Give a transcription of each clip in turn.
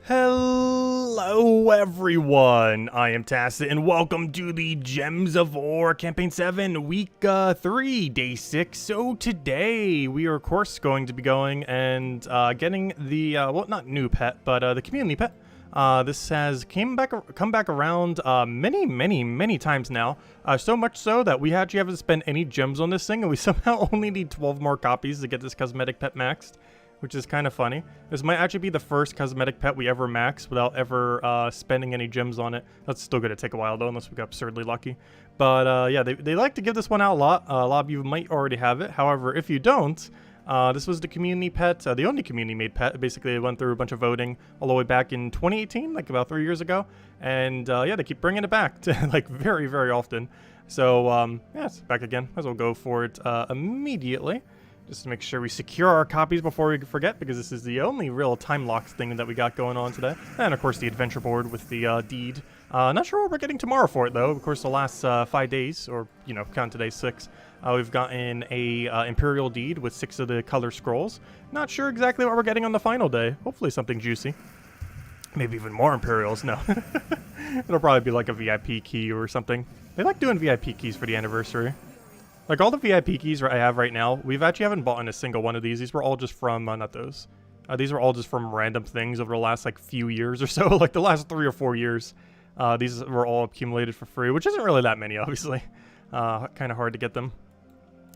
Hello everyone, I am Tacit and welcome to the Gems of War Campaign 7 Week 3, Day 6. So today we are of course going to be going and getting the, well not new pet, but the community pet. This has come back around many times now, so much so that we actually haven't spent any gems on this thing and we somehow only need 12 more copies to get this cosmetic pet maxed. Which is kind of funny. This might actually be the first cosmetic pet we ever max without ever spending any gems on it. That's still going to take a while though, unless we got absurdly lucky. But yeah, they like to give this one out a lot. A lot of you might already have it. However, if you don't, this was the community pet, the only community made pet. Basically, it went through a bunch of voting all the way back in 2018, like about 3 years ago. And yeah, they keep bringing it back to like very often. So yeah, it's back again. Might as well go for it immediately. Just to make sure we secure our copies before we forget, because this is the only real time-locked thing that we got going on today. And, of course, the adventure board with the deed. Not sure what we're getting tomorrow for it, though. Of course, the last 5 days, or, you know, count today 6, we've gotten a Imperial deed with 6 of the color scrolls. Not sure exactly what we're getting on the final day. Hopefully something juicy. Maybe even more Imperials. No. It'll probably be like a VIP key or something. They like doing VIP keys for the anniversary. Like, all the VIP keys I have right now, we've actually haven't bought in a single one of these. These were all just from, not those. These were all just from random things over the last, like, few years or so. Like, the last 3 or 4 years. These were all accumulated for free, which isn't really that many, obviously. Kind of hard to get them.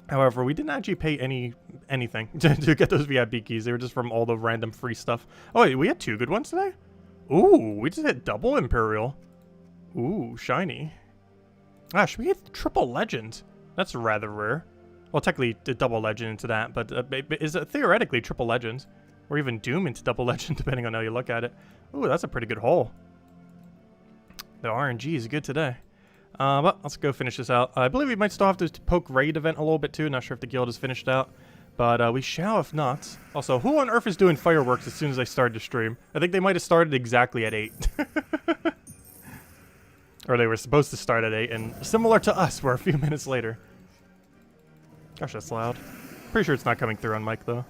However, we didn't actually pay anything to get those VIP keys. They were just from all the random free stuff. Oh, wait, we had 2 good ones today? Ooh, we just hit double Imperial. Ooh, shiny. Ah, should we get triple legend? That's rather rare. Well, technically, a double legend into that, but is it theoretically triple legends? Or even Doom into double legend, depending on how you look at it. Ooh, that's a pretty good haul. The RNG is good today. But let's go finish this out. I believe we might still have to poke raid event a little bit too. Not sure if the guild is finished out. But we shall if not. Also, who on earth is doing fireworks as soon as I started to stream? I think they might have started exactly at 8. Or they were supposed to start at 8, and similar to us, we're a few minutes later. Gosh, that's loud. Pretty sure it's not coming through on mic, though.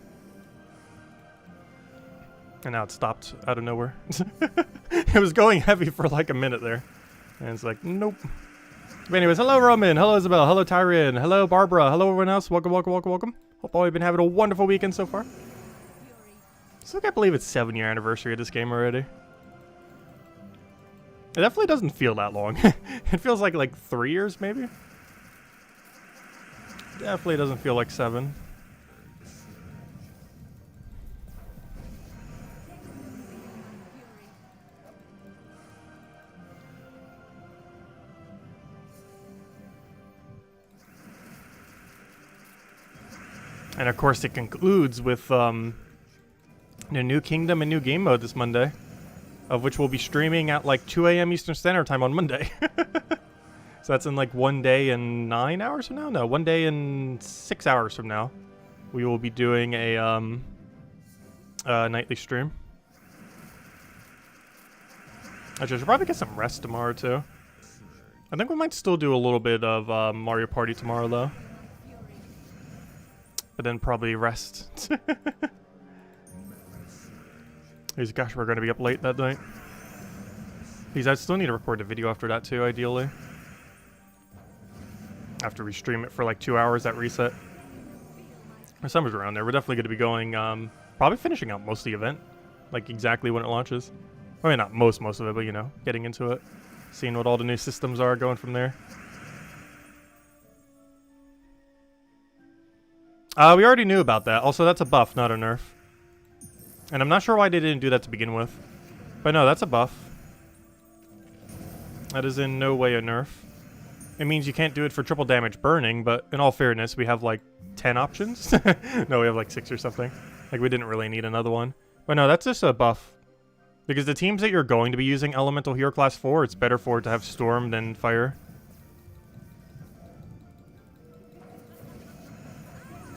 And now it stopped out of nowhere. It was going heavy for like a minute there. And it's like, nope. But anyways, hello Roman, hello Isabel, hello Tyrion, hello Barbara, hello everyone else. Welcome. Hope all you've been having a wonderful weekend so far. Still can't believe it's 7-year anniversary of this game already. It definitely doesn't feel that long. It feels like 3 years, maybe? Definitely doesn't feel like 7. And of course it concludes with the new kingdom and new game mode this Monday. Of which we'll be streaming at like 2 a.m. Eastern Standard Time on Monday. So that's in like 1 day and 9 hours from now? No, 1 day and 6 hours from now. We will be doing a nightly stream. I should probably get some rest tomorrow too. I think we might still do a little bit of Mario Party tomorrow though. But then probably rest. Gosh, we're going to be up late that night. I still need to record a video after that too, ideally. After we stream it for like 2 hours at reset. Or somewhere around there. We're definitely going to be going, probably finishing out most of the event. Like exactly when it launches. I mean, not most of it, but you know, getting into it. Seeing what all the new systems are, going from there. We already knew about that. Also, that's a buff, not a nerf. And I'm not sure why they didn't do that to begin with. But no, that's a buff. That is in no way a nerf. It means you can't do it for triple damage burning, but in all fairness, we have like 10 options. No, we have like 6 or something. Like, we didn't really need another one. But no, that's just a buff. Because the teams that you're going to be using Elemental Hero Class 4, it's better for it to have Storm than Fire.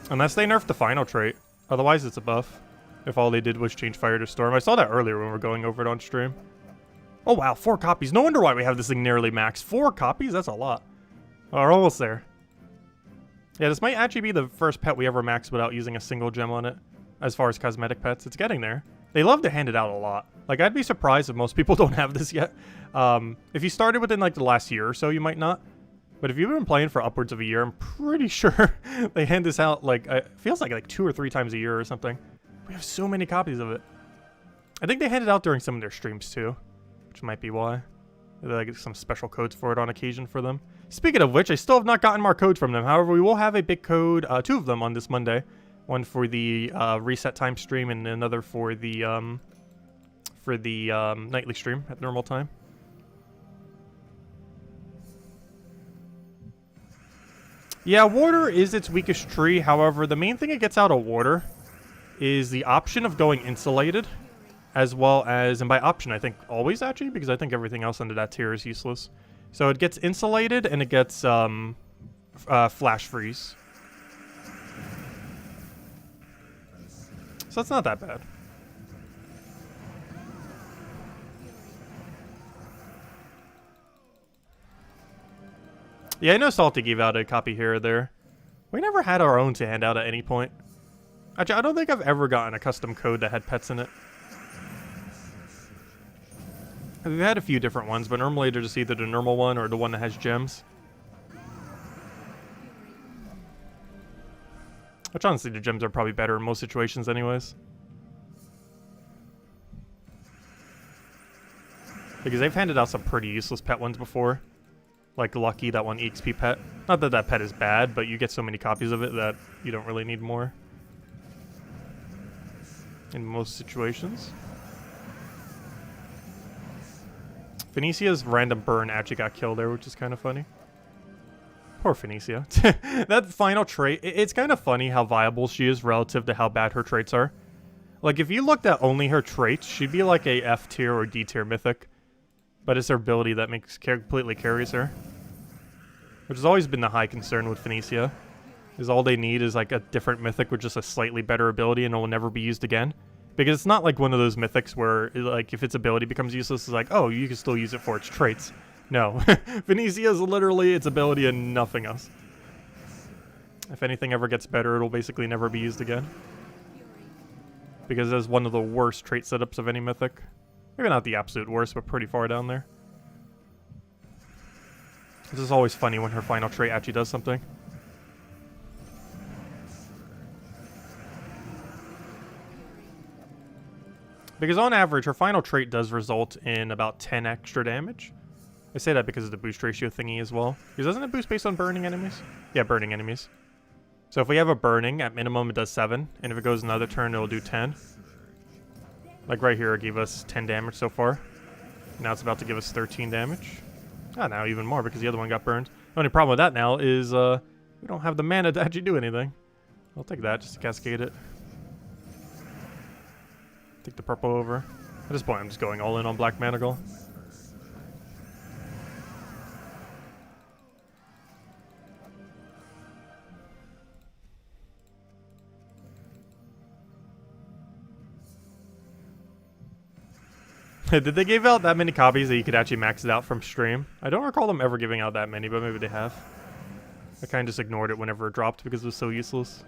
Unless they nerf the final trait. Otherwise, it's a buff. If all they did was change Fire to Storm. I saw that earlier when we were going over it on stream. Oh wow, 4 copies. No wonder why we have this thing nearly maxed. 4 copies? That's a lot. Oh, we're almost there. Yeah, this might actually be the first pet we ever maxed without using a single gem on it. As far as cosmetic pets, it's getting there. They love to hand it out a lot. Like, I'd be surprised if most people don't have this yet. If you started within, like, the last year or so, you might not. But if you've been playing for upwards of a year, I'm pretty sure they hand this out, like, it feels like 2 or 3 times a year or something. We have so many copies of it. I think they hand it out during some of their streams, too. Which might be why. They get some special codes for it on occasion for them. Speaking of which, I still have not gotten more codes from them. However, we will have a big code, 2 of them on this Monday. One for the reset time stream and another for the nightly stream at normal time. Yeah, water is its weakest tree. However, the main thing it gets out of water is the option of going insulated, as well as, and by option I think always actually, because I think everything else under that tier is useless. So it gets insulated and it gets flash freeze. So it's not that bad. Yeah, I know Salty gave out a copy here or there. We never had our own to hand out at any point. Actually, I don't think I've ever gotten a custom code that had pets in it. We've had a few different ones, but normally they're just either the normal one or the one that has gems. Which honestly, the gems are probably better in most situations anyways. Because they've handed out some pretty useless pet ones before. Like Lucky, that one EXP pet. Not that that pet is bad, but you get so many copies of it that you don't really need more. In most situations. Phoenicia's random burn actually got killed there, which is kind of funny. Poor Phoenicia. That final trait, it's kind of funny how viable she is relative to how bad her traits are. Like, if you looked at only her traits, she'd be like a F tier or D tier mythic. But it's her ability that completely carries her. Which has always been the high concern with Phoenicia. Is all they need is like a different mythic with just a slightly better ability and it will never be used again. Because it's not like one of those mythics where, like, if its ability becomes useless, it's like, oh, you can still use it for its traits. No. Phoenicia is literally its ability and nothing else. If anything ever gets better, it'll basically never be used again. Because it's one of the worst trait setups of any mythic. Maybe not the absolute worst, but pretty far down there. This is always funny when her final trait actually does something. Because on average, her final trait does result in about 10 extra damage. I say that because of the boost ratio thingy as well. Because doesn't it boost based on burning enemies? Yeah, burning enemies. So if we have a burning, at minimum it does 7. And if it goes another turn, it'll do 10. Like right here, it gave us 10 damage so far. Now it's about to give us 13 damage. Ah, now even more because the other one got burned. The only problem with that now is we don't have the mana to actually do anything. I'll take that just to cascade it. Take the purple over. At this point, I'm just going all in on Black Managle. Did they give out that many copies that you could actually max it out from stream? I don't recall them ever giving out that many, but maybe they have. I kind of just ignored it whenever it dropped because it was so useless.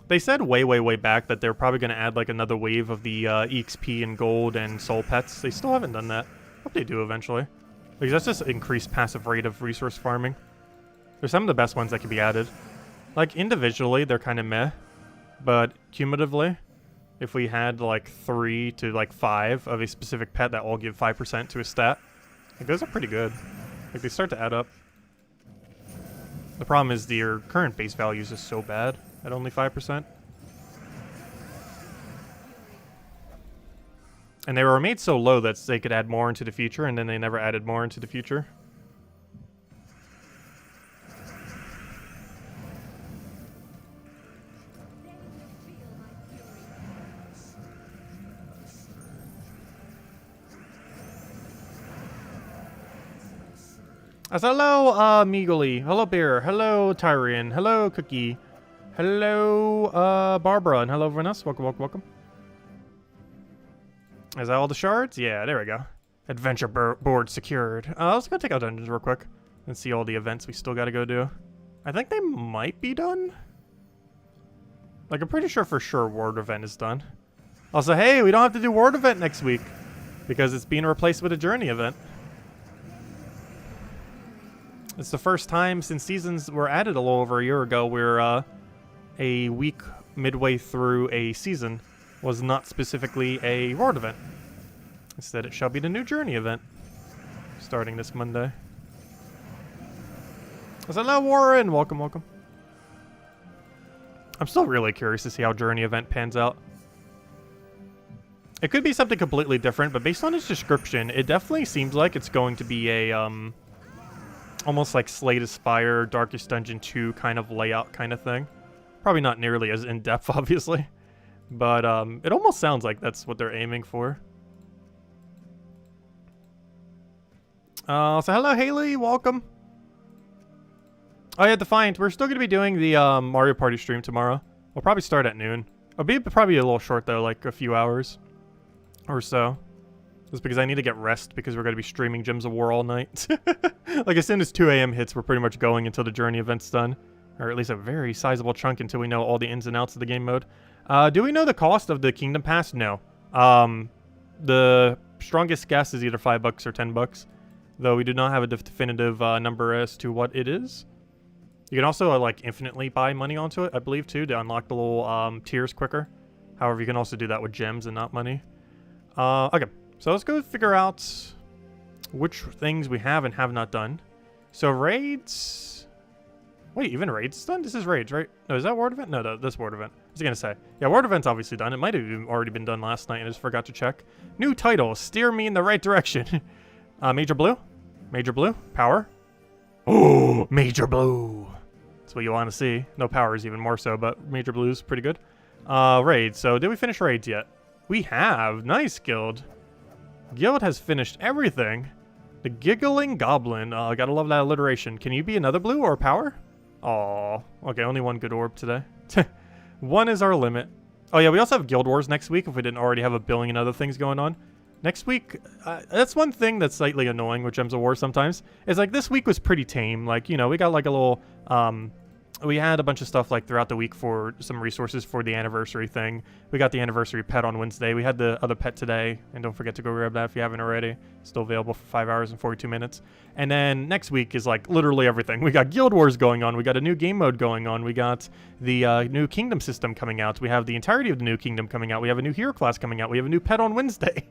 They said way back that they're probably going to add like another wave of the EXP and gold and soul pets. They still haven't done that. Hope they do eventually. Because that's just increased passive rate of resource farming. They're some of the best ones that can be added. Like individually, they're kind of meh. But cumulatively, if we had like 3 to like 5 of a specific pet that all give 5% to a stat, like those are pretty good. Like they start to add up. The problem is your current base value is just so bad at only 5%. And they were made so low that they could add more into the future, and then they never added more into the future. As hello, Meagly. Hello, Bear. Hello, Tyrian. Hello, Cookie. Hello, Barbara. And hello, Venus. Welcome, welcome, welcome. Is that all the shards? Yeah, there we go. Adventure board secured. Let's go take out dungeons real quick and see all the events we still got to go do. I think they might be done. Like, I'm pretty sure for sure Ward event is done. Also, hey, we don't have to do Ward event next week because it's being replaced with a Journey event. It's the first time since seasons were added a little over a year ago where a week midway through a season was not specifically a Ward event. Instead, it shall be the new Journey event starting this Monday. Hello, Warren. Welcome, welcome. I'm still really curious to see how Journey event pans out. It could be something completely different, but based on its description, it definitely seems like it's going to be a, almost like Slay the Spire, Darkest Dungeon 2 kind of layout kind of thing. Probably not nearly as in-depth, obviously. But, it almost sounds like that's what they're aiming for. So hello, Haley. Welcome. Oh, yeah, Defiant. We're still going to be doing the Mario Party stream tomorrow. We'll probably start at noon. It'll be probably a little short, though, like a few hours or so. Just because I need to get rest because we're going to be streaming Gems of War all night. Like, as soon as 2 a.m. hits, we're pretty much going until the Journey event's done. Or at least a very sizable chunk until we know all the ins and outs of the game mode. Do we know the cost of the Kingdom Pass? No. The strongest guess is either $5 or $10. Though we do not have a definitive number as to what it is. You can also, like, infinitely buy money onto it, I believe, too, to unlock the little tiers quicker. However, you can also do that with gems and not money. Okay, so let's go figure out which things we have and have not done. So raids... Wait, even raids is done? This is raids, right? No, is that Ward event? No, that's Ward event. I was going to say. Yeah, Ward event's obviously done. It might have already been done last night and I just forgot to check. New title, Steer Me in the Right Direction. Major Blue? Major Blue? Power? Oh, Major Blue. That's what you want to see. No power is even more so, but Major Blue's pretty good. Raids. So, did we finish raids yet? We have. Nice, Guild. Guild has finished everything. The Giggling Goblin. Gotta love that alliteration. Can you be another blue or power? Aw. Okay, only one good orb today. One is our limit. Oh, yeah, we also have Guild Wars next week if we didn't already have a billion other things going on. Next week, that's one thing that's slightly annoying with Gems of War sometimes. Is like this week was pretty tame. Like, you know, we got like a little, we had a bunch of stuff like throughout the week for some resources for the anniversary thing. We got the anniversary pet on Wednesday. We had the other pet today. And don't forget to go grab that if you haven't already. It's still available for 5 hours and 42 minutes. And then next week is like literally everything. We got Guild Wars going on. We got a new game mode going on. We got the new Kingdom system coming out. We have the entirety of the new Kingdom coming out. We have a new hero class coming out. We have a new pet on Wednesday.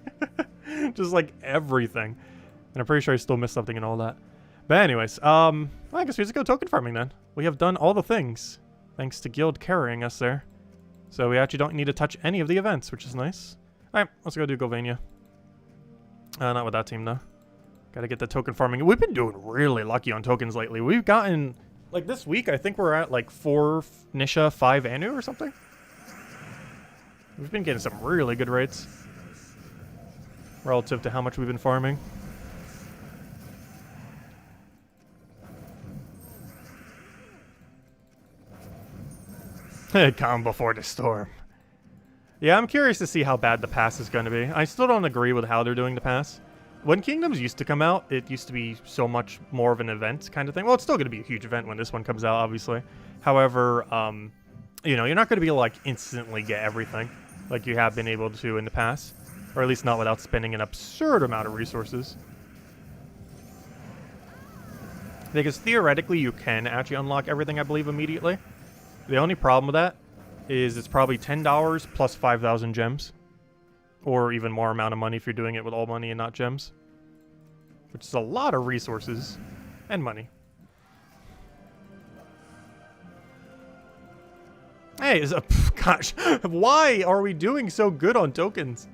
Just like everything. And I'm pretty sure I still missed something and all that. But anyways, well, I guess we just go token farming then. We have done all the things, thanks to Guild carrying us there. So we actually don't need to touch any of the events, which is nice. Alright, let's go do Golvania. Not with that team though. Gotta get the token farming. We've been doing really lucky on tokens lately. We've gotten, like this week, I think we're at like 4 Nisha, 5 Anu or something. We've been getting some really good rates. Relative to how much we've been farming. Calm before the storm. Yeah, I'm curious to see how bad the pass is going to be. I still don't agree with how they're doing the pass. When Kingdoms used to come out, it used to be so much more of an event kind of thing. Well, it's still going to be a huge event when this one comes out, obviously. However, you know, you're not going to be able to, like, instantly get everything like you have been able to in the past. Or at least not without spending an absurd amount of resources. Because theoretically, you can actually unlock everything, I believe, immediately. The only problem with that is it's probably $10 plus 5,000 gems. Or even more amount of money if you're doing it with all money and not gems. Which is a lot of resources and money. Hey, gosh, why are we doing so good on tokens?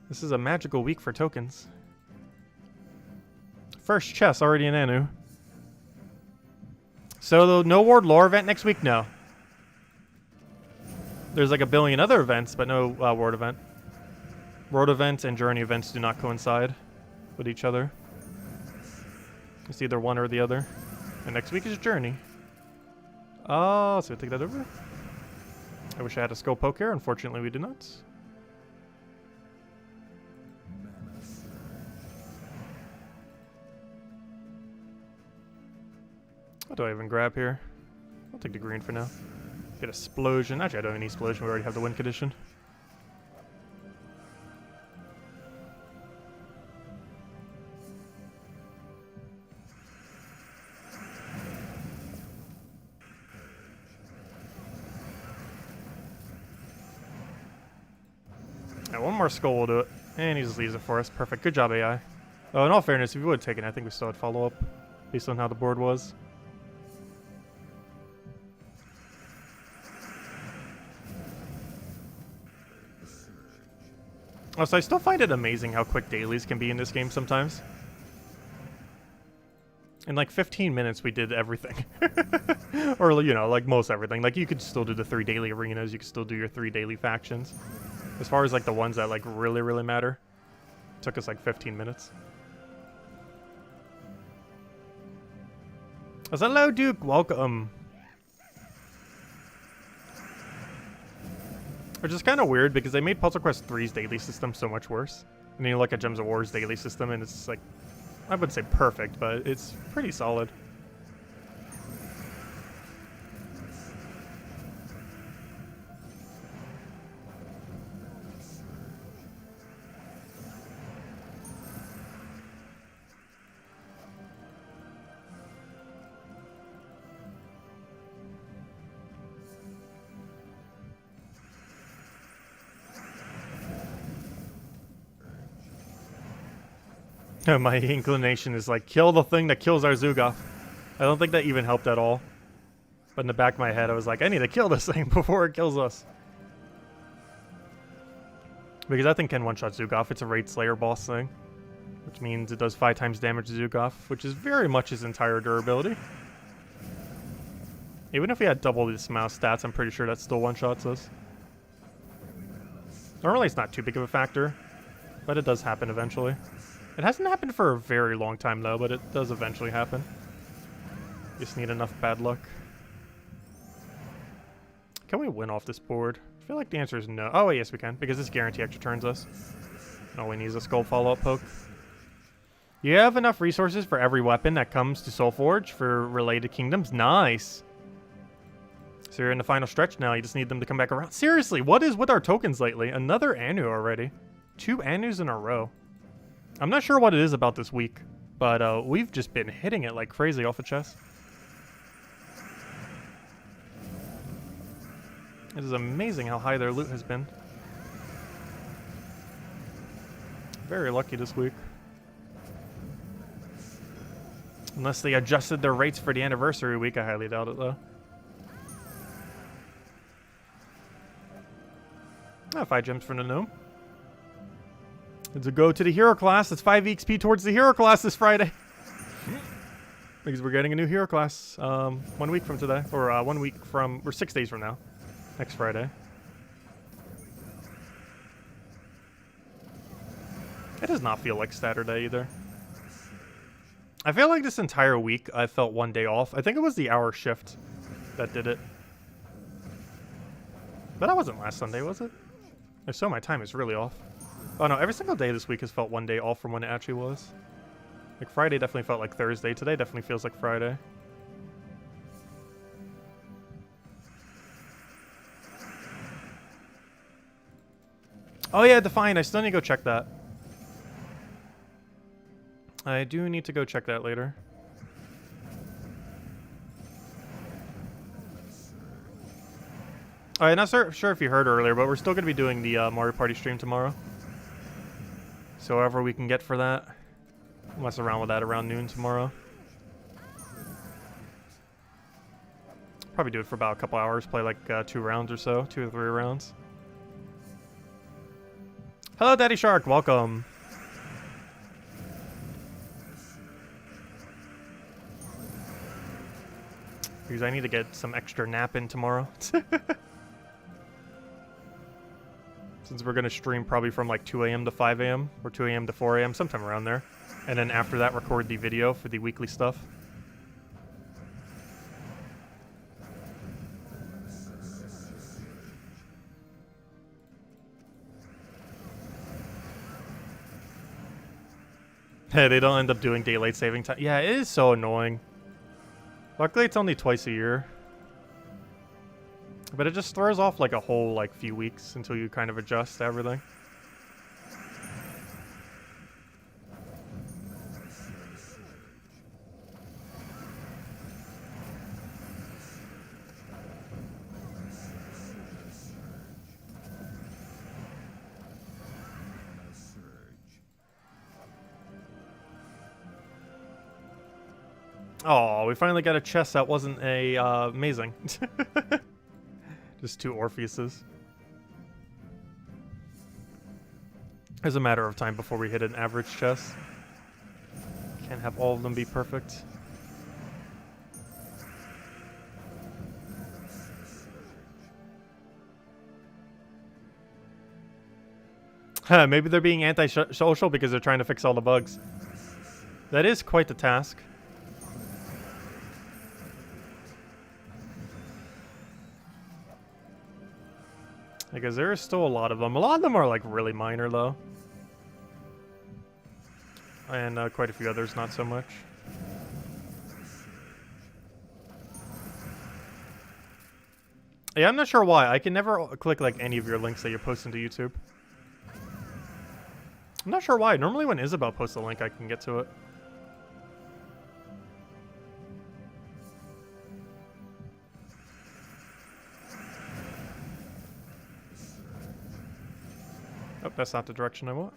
This is a magical week for tokens. First chest already in Anu. So no Ward lore event next week? No. There's like a billion other events, but no Ward event. Ward events and Journey events do not coincide with each other. It's either one or the other. And next week is Journey. Oh, so we take that over. I wish I had a skull poke here. Unfortunately, we do not. What do I even grab here? I'll take the green for now. Get Explosion. Actually, I don't have any Explosion. We already have the win condition. Yeah, one more skull will do it. And he just leaves it for us. Perfect. Good job, AI. Oh, in all fairness, if you would have taken it, I think we still had follow-up based on how the board was. Also, I still find it amazing how quick dailies can be in this game sometimes. In like 15 minutes, we did everything. Or, you know, like most everything. Like, you could still do the 3 daily arenas. You could still do your 3 daily factions. As far as, like, the ones that, like, really, really matter. It took us, like, 15 minutes. Hello, Duke. Welcome. Which is kind of weird because they made Puzzle Quest 3's daily system so much worse. And then you look at Gems of War's daily system and it's like, I wouldn't say perfect, but it's pretty solid. My inclination is like, kill the thing that kills our Zugoff. I don't think that even helped at all. But in the back of my head, I was like, I need to kill this thing before it kills us. Because that thing can one-shot Zugoff. It's a Raid Slayer boss thing. Which means it does 5 times damage to Zugoff, which is very much his entire durability. Even if he had double this amount of stats, I'm pretty sure that still one-shots us. Normally it's not too big of a factor, but it does happen eventually. It hasn't happened for a very long time, though, but it does eventually happen. You just need enough bad luck. Can we win off this board? I feel like the answer is no. Oh, yes, we can, because this guarantee extra turns us. All we need is a skull follow-up poke. You have enough resources for every weapon that comes to Soulforge for related kingdoms? Nice! So you're in the final stretch now. You just need them to come back around. Seriously, what is with our tokens lately? Another Anu already. 2 Anus in a row. I'm not sure what it is about this week, but we've just been hitting it like crazy off the chest. It is amazing how high their loot has been. Very lucky this week. Unless they adjusted their rates for the anniversary week, I highly doubt it though. Ah, 5 gems for the gnome. It's a go to the hero class. It's 5 EXP towards the hero class this Friday. Because we're getting a new hero class 1 week from today. Or 1 week from, or 6 days from now. Next Friday. It does not feel like Saturday either. I feel like this entire week I felt 1 day off. I think it was the hour shift that did it. But that wasn't last Sunday, was it? If so, my time is really off. Oh no, every single day this week has felt 1 day off from when it actually was. Like Friday definitely felt like Thursday. Today definitely feels like Friday. Oh yeah, Define. I still need to go check that. I do need to go check that later. Alright, not sure if you heard earlier, but we're still going to be doing the Mario Party stream tomorrow. So however we can get for that. I'll mess around with that around noon tomorrow. Probably do it for about a couple hours, play like 2 rounds or so, 2 or 3 rounds. Hello, Daddy Shark, welcome. Because I need to get some extra nap in tomorrow. Since we're going to stream probably from like 2 a.m. to 5 a.m. or 2 a.m. to 4 a.m. sometime around there. And then after that record the video for the weekly stuff. Hey, they don't end up doing daylight saving time. Yeah, it is so annoying. Luckily, it's only twice a year. But it just throws off like a whole like few weeks until you kind of adjust to everything. Oh, we finally got a chest that wasn't a amazing. Just 2 Orpheuses. It's a matter of time before we hit an average chest. Can't have all of them be perfect. Huh, maybe they're being anti-social because they're trying to fix all the bugs. That is quite the task. Because there is still a lot of them. A lot of them are like really minor though. And quite a few others not so much. Yeah, I'm not sure why. I can never click like any of your links that you're posting to YouTube. I'm not sure why. Normally when Isabel posts a link, I can get to it. Oh, that's not the direction I want.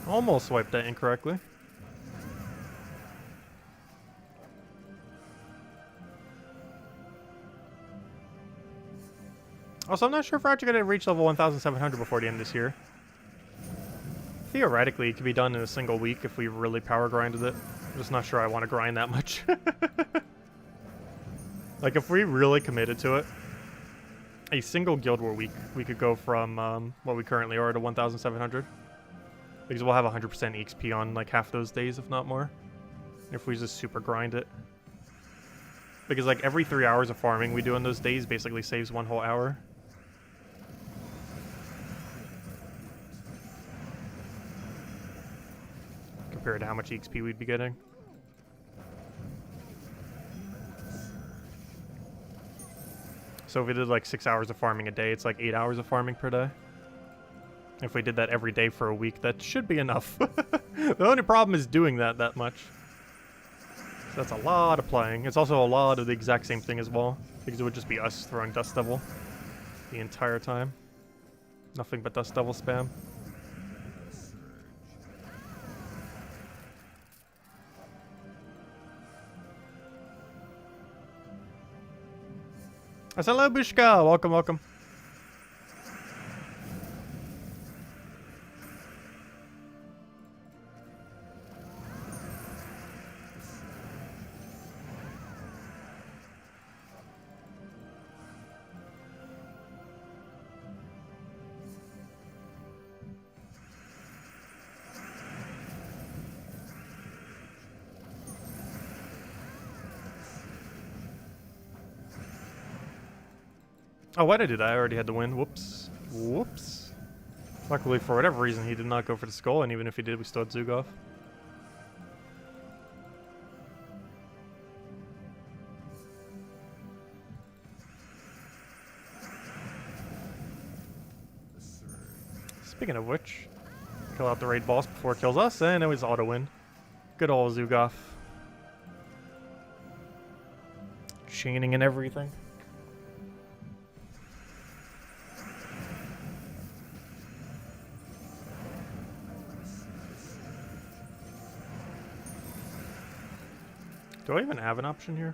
Almost swiped that incorrectly. Also, I'm not sure if we're actually going to reach level 1,700 before the end of this year. Theoretically, it could be done in a single week if we really power grinded it. I'm just not sure I want to grind that much. Like, if we really committed to it, a single Guild War week, we could go from what we currently are to 1,700. Because we'll have 100% EXP on like half those days, if not more. If we just super grind it. Because like every 3 hours of farming we do on those days basically saves 1 whole hour. Compared to how much EXP we'd be getting. So if we did like 6 hours of farming a day, it's like 8 hours of farming per day. If we did that every day for a week, that should be enough. The only problem is doing that much. So that's a lot of playing. It's also a lot of the exact same thing as well, because it would just be us throwing Dust Devil the entire time. Nothing but Dust Devil spam. Hello, Bushka. Welcome, welcome. Oh, why'd I do that? I already had the win. Whoops. Whoops. Luckily, for whatever reason, he did not go for the skull, and even if he did, we still had Zug off. Speaking of which, kill out the raid boss before it kills us, and it was auto-win. Good old Zugoff. Chaining and everything. Do I even have an option here?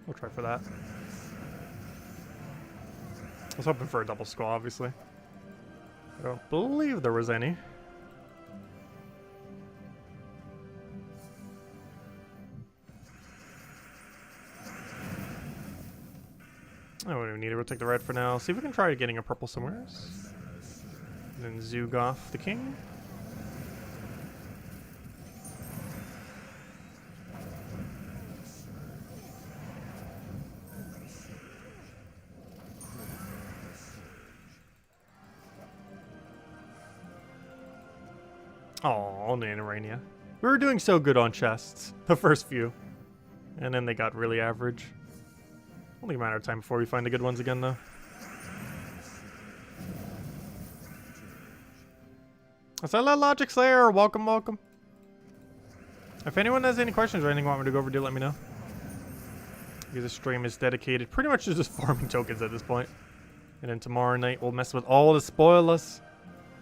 We'll try for that. I was hoping for a double skull, obviously. I don't believe there was any. I don't even need it. We'll take the red for now. See if we can try getting a purple somewhere else. And then Zug off the king. Oh, only in Arania. We were doing so good on chests, the first few. And then they got really average. Only a matter of time before we find the good ones again, though. What's that, Logic Slayer? Welcome, welcome. If anyone has any questions or anything want me to go over, do let me know. Because the stream is dedicated pretty much to just farming tokens at this point. And then tomorrow night we'll mess with all the spoilers.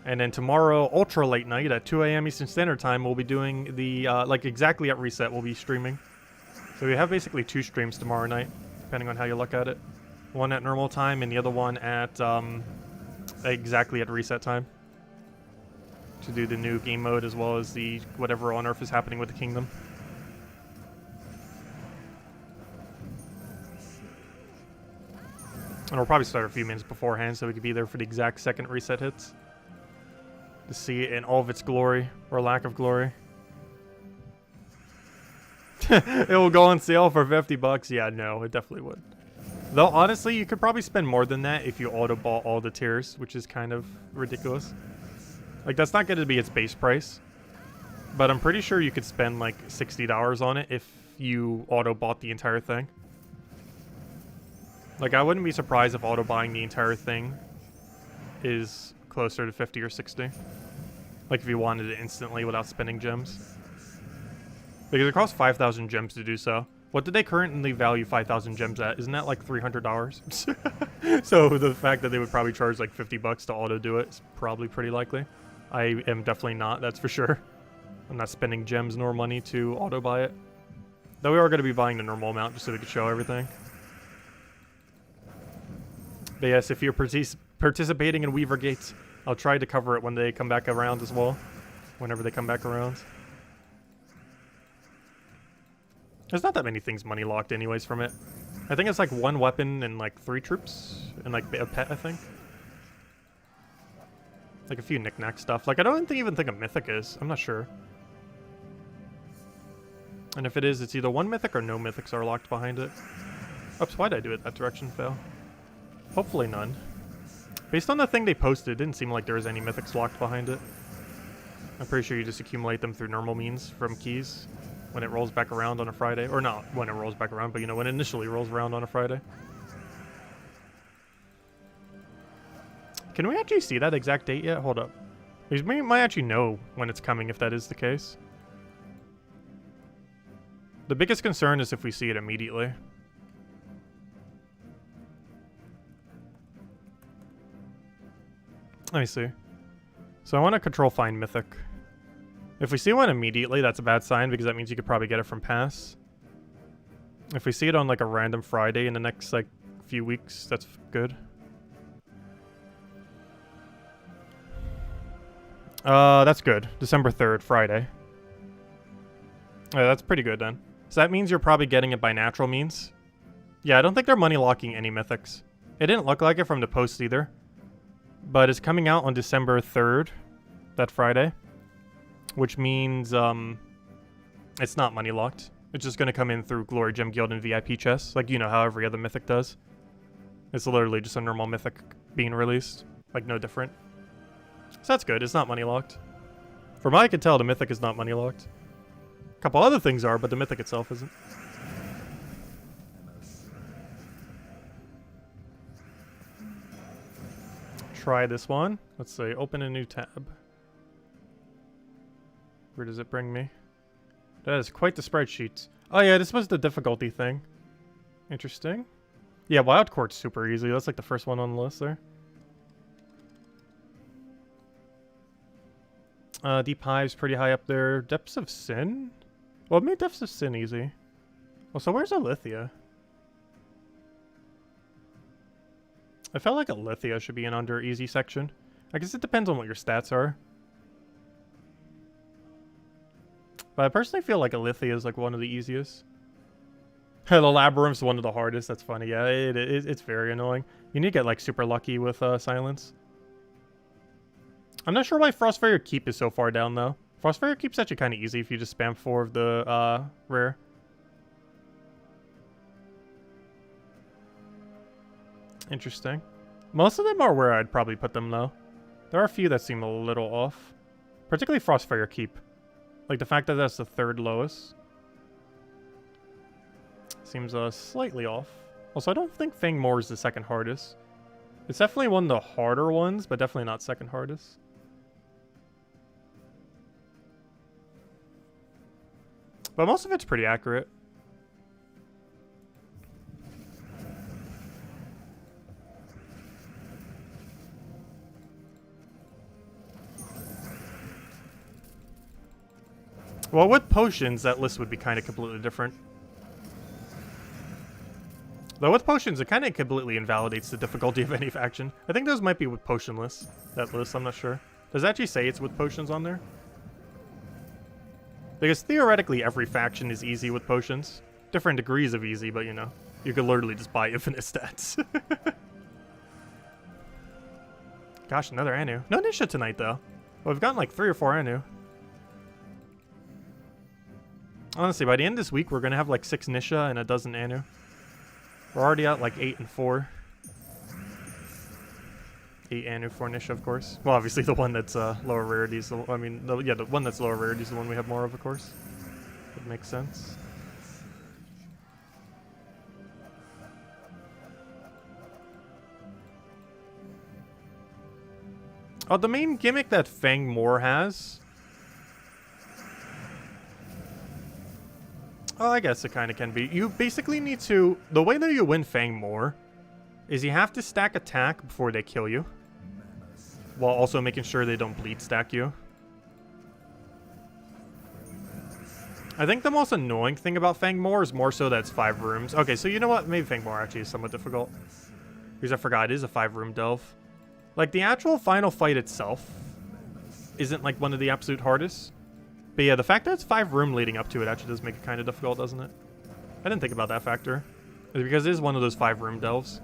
And then tomorrow, ultra late night at 2 a.m. Eastern Standard Time, we'll be doing the, like exactly at reset, we'll be streaming. So we have basically 2 streams tomorrow night, depending on how you look at it. One at normal time and the other one at, exactly at reset time. To do the new game mode as well as the whatever on Earth is happening with the kingdom. And we'll probably start a few minutes beforehand so we can be there for the exact second reset hits. To see it in all of its glory, or lack of glory. It will go on sale for 50 bucks. Yeah, no, it definitely would. Though, honestly, you could probably spend more than that if you auto-bought all the tiers, which is kind of ridiculous. Like, that's not going to be its base price. But I'm pretty sure you could spend, like, $60 on it if you auto-bought the entire thing. Like, I wouldn't be surprised if auto-buying the entire thing is closer to 50 or 60. Like, if you wanted it instantly without spending gems. Because it costs 5,000 gems to do so. What did they currently value 5,000 gems at? Isn't that like $300? So the fact that they would probably charge like 50 bucks to auto-do it is probably pretty likely. I am definitely not, that's for sure. I'm not spending gems nor money to auto-buy it. Though we are going to be buying the normal amount just so we can show everything. But yes, if you're participating in Weaver Gates, I'll try to cover it when they come back around as well. Whenever they come back around. There's not that many things money locked anyways from it. I think it's like 1 weapon and like 3 troops. And like a pet, I think. Like a few knick-knack stuff. Like I don't even think a Mythic is. I'm not sure. And if it is, it's either 1 Mythic or no Mythics are locked behind it. Oops, why'd I do it that direction, fail? Hopefully none. Based on the thing they posted, it didn't seem like there was any Mythics locked behind it. I'm pretty sure you just accumulate them through normal means from keys when it rolls back around on a Friday. Or not when it rolls back around, but you know, when it initially rolls around on a Friday. Can we actually see that exact date yet? Hold up. We might actually know when it's coming if that is the case. The biggest concern is if we see it immediately. Let me see. So I want to control find Mythic. If we see one immediately, that's a bad sign because that means you could probably get it from pass. If we see it on like a random Friday in the next like few weeks, that's good. That's good. December 3rd, Friday. That's pretty good then. So that means you're probably getting it by natural means. Yeah, I don't think they're money locking any Mythics. It didn't look like it from the post either. But it's coming out on December 3rd, that Friday. Which means, it's not money locked. It's just going to come in through Glory Gem Guild and VIP chests. Like, you know how every other Mythic does. It's literally just a normal Mythic being released. Like, no different. So that's good. It's not money locked. From what I can tell, the Mythic is not money locked. A couple other things are, but the Mythic itself isn't. Try this one. Let's say open a new tab. Where does it bring me? That is quite the spreadsheet. Oh yeah, this was the difficulty thing. Interesting. Yeah, Wild Court's super easy. That's like the first one on the list there. Deep Hive's pretty high up there. Depths of Sin? Well, it made Depths of Sin easy. Well, so where's Alithia? I felt like Alithia should be an under easy section. I guess it depends on what your stats are. But I personally feel like Alithia is like one of the easiest. The Labyrinth's one of the hardest. That's funny. Yeah, it's very annoying. You need to get like super lucky with Silence. I'm not sure why Frostfire Keep is so far down though. Frostfire Keep's actually kind of easy if you just spam 4 of the rare. Interesting. Most of them are where I'd probably put them though. There are a few that seem a little off. Particularly Frostfire Keep. Like the fact that that's the 3rd lowest. Seems slightly off. Also, I don't think Fangmoor is the second hardest. It's definitely one of the harder ones, but definitely not second hardest. But most of it's pretty accurate. Well, with potions, that list would be kind of completely different. Though with potions, it kind of completely invalidates the difficulty of any faction. I think those might be with potion lists. That list, I'm not sure. Does it actually say it's with potions on there? Because theoretically, every faction is easy with potions. Different degrees of easy, but you know, you could literally just buy infinite stats. Gosh, another Anu. No Nisha tonight, though. Well, we've gotten like 3 or 4 Anu. Honestly, by the end of this week, we're going to have like 6 Nisha and a dozen Anu. We're already at like 8 and 4. 8 Anu, 4 Nisha, of course. Well, obviously the one that's lower rarity is the, I mean, yeah, the one that's lower rarity is the one we have more of course. That makes sense. Oh, the main gimmick that Fangmoor has... Oh, I guess it kind of can be. You basically need to... The way that you win Fangmoor is you have to stack attack before they kill you, while also making sure they don't bleed stack you. I think the most annoying thing about Fangmoor is more so that it's 5 rooms. Okay, so you know what? Maybe Fangmoor actually is somewhat difficult. Because I forgot, it is a 5-room delve. Like, the actual final fight itself isn't, like, one of the absolute hardest. But yeah, the fact that it's 5-room leading up to it actually does make it kind of difficult, doesn't it? I didn't think about that factor. It's because it is one of those 5-room delves.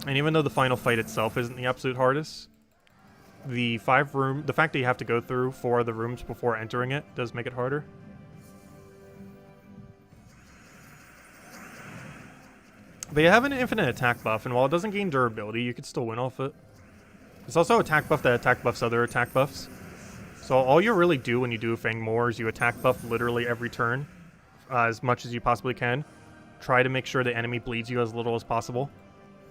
And even though the final fight itself isn't the absolute hardest, the fact that you have to go through 4 of the rooms before entering it does make it harder. But you have an infinite attack buff, and while it doesn't gain durability, you can still win off it. It's also an attack buff that attack buffs other attack buffs. So all you really do when you do Fangmoor is you attack buff literally every turn, as much as you possibly can. Try to make sure the enemy bleeds you as little as possible.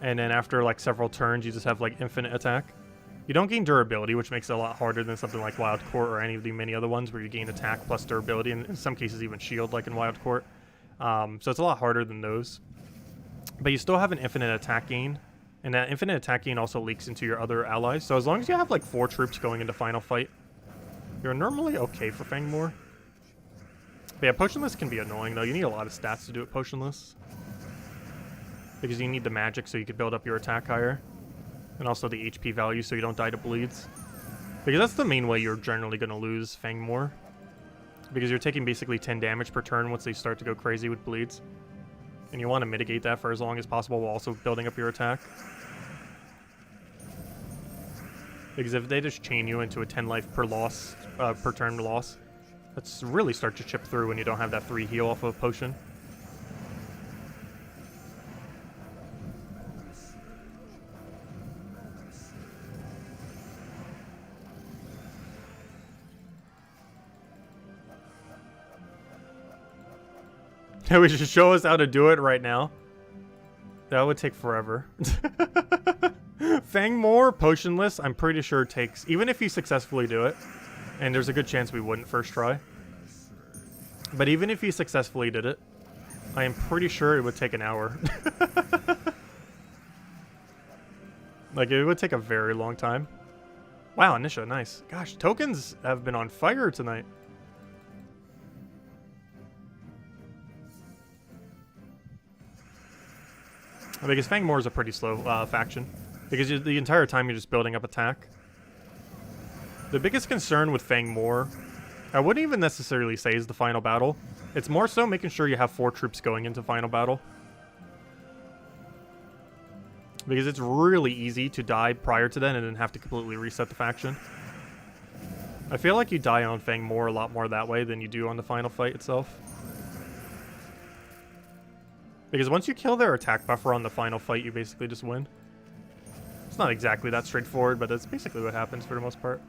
And then after like several turns, you just have like infinite attack. You don't gain durability, which makes it a lot harder than something like Wild Court or any of the many other ones where you gain attack plus durability, and in some cases even shield like in Wild Court. So it's a lot harder than those. But you still have an infinite attack gain, and that infinite attack gain also leaks into your other allies. So as long as you have like 4 troops going into final fight, you're normally okay for Fangmoor. But yeah, potionless can be annoying though. You need a lot of stats to do it potionless, because you need the magic so you can build up your attack higher, and also the HP value so you don't die to bleeds. Because that's the main way you're generally going to lose Fangmoor, because you're taking basically 10 damage per turn once they start to go crazy with bleeds. And you want to mitigate that for as long as possible while also building up your attack. Because if they just chain you into a 10 life per loss, per turn loss, that's really start to chip through when you don't have that 3 heal off of potion. We should show us how to do it right now. That would take forever. Fangmoor potionless, I'm pretty sure takes, even if you successfully do it, and there's a good chance we wouldn't first try, but even if you successfully did it, I am pretty sure it would take an hour. Like, it would take a very long time. Wow, Nisha, nice. Gosh, tokens have been on fire tonight. Because Fangmoor is a pretty slow faction, because the entire time you're just building up attack. The biggest concern with Fangmoor, I wouldn't even necessarily say is the final battle. It's more so making sure you have 4 troops going into final battle. Because it's really easy to die prior to then and then have to completely reset the faction. I feel like you die on Fangmoor a lot more that way than you do on the final fight itself. Because once you kill their attack buffer on the final fight, you basically just win. It's not exactly that straightforward, but that's basically what happens for the most part.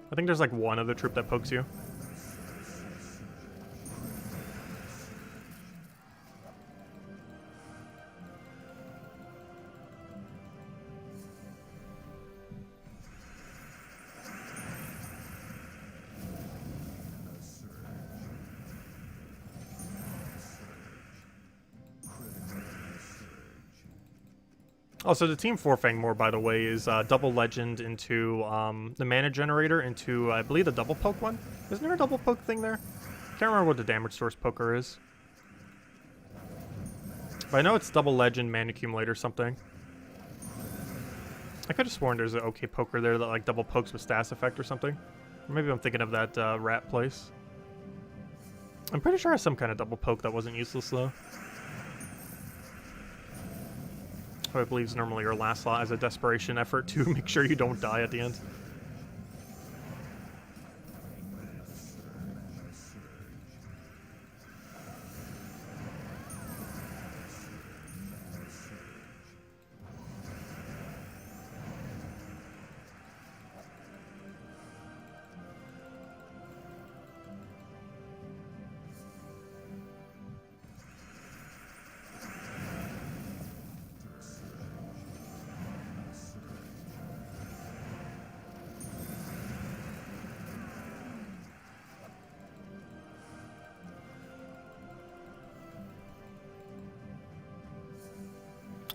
I think there's like 1 other troop that pokes you. Also, the team for Fangmore, by the way, is double legend into the mana generator into, I believe, the double poke one. Isn't there a double poke thing there? Can't remember what the damage source poker is. But I know it's double legend, mana accumulator, something. I could have sworn there's an OK poker there that like double pokes with status effect or something. Or maybe I'm thinking of that rat place. I'm pretty sure I have some kind of double poke that wasn't useless though. I believe is normally your last slot as a desperation effort to make sure you don't die at the end.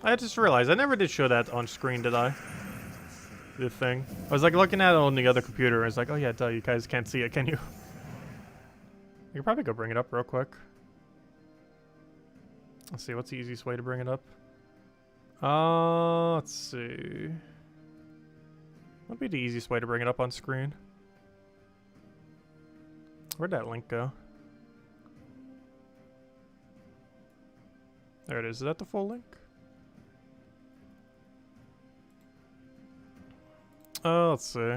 I just realized I never did show that on screen, did I? The thing. I was like looking at it on the other computer. I was like, oh yeah, duh, you guys can't see it, can you? You can probably go bring it up real quick. Let's see, what's the easiest way to bring it up? Let's see. What would be the easiest way to bring it up on screen? Where'd that link go? There it is. Is that the full link? Let's see.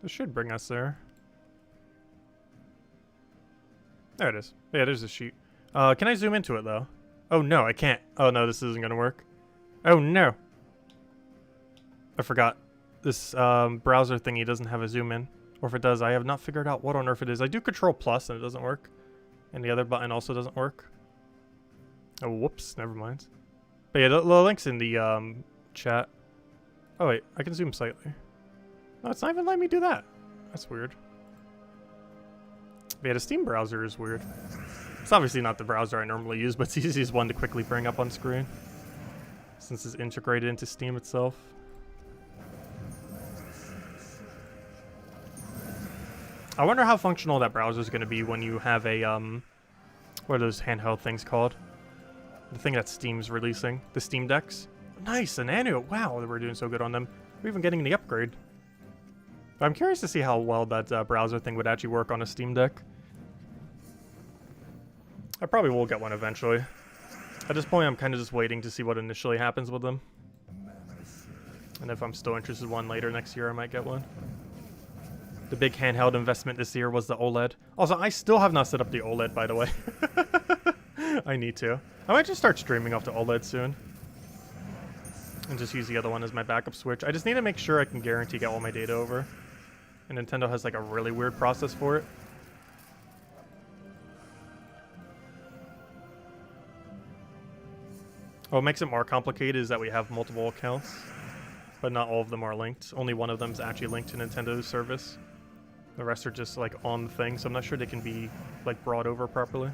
This should bring us there. There it is. Yeah, there's the sheet. Can I zoom into it, though? Oh, no, I can't. Oh, no, this isn't gonna work. Oh, no. I forgot. This browser thingy doesn't have a zoom in. Or if it does, I have not figured out what on earth it is. I do Control Plus and it doesn't work. And the other button also doesn't work. Oh, whoops. Never mind. But yeah, the link's in the chat. Oh, wait. I can zoom slightly. No, it's not even letting me do that. That's weird. But yeah, the Steam browser is weird. It's obviously not the browser I normally use, but it's the easiest one to quickly bring up on screen. Since it's integrated into Steam itself. I wonder how functional that browser is going to be when you have a, what are those handheld things called? The thing that Steam's releasing. The Steam Decks. Nice, an annual. Wow, we're doing so good on them. We're even getting the upgrade. But I'm curious to see how well that browser thing would actually work on a Steam Deck. I probably will get one eventually. At this point, I'm kind of just waiting to see what initially happens with them. And if I'm still interested in one later next year, I might get one. The big handheld investment this year was the OLED. Also, I still have not set up the OLED, by the way. I need to. I might just start streaming off the OLED soon. And just use the other one as my backup switch. I just need to make sure I can guarantee get all my data over. And Nintendo has like a really weird process for it. What makes it more complicated is that we have multiple accounts, but not all of them are linked. Only one of them is actually linked to Nintendo's service. The rest are just like on the thing, so I'm not sure they can be like brought over properly.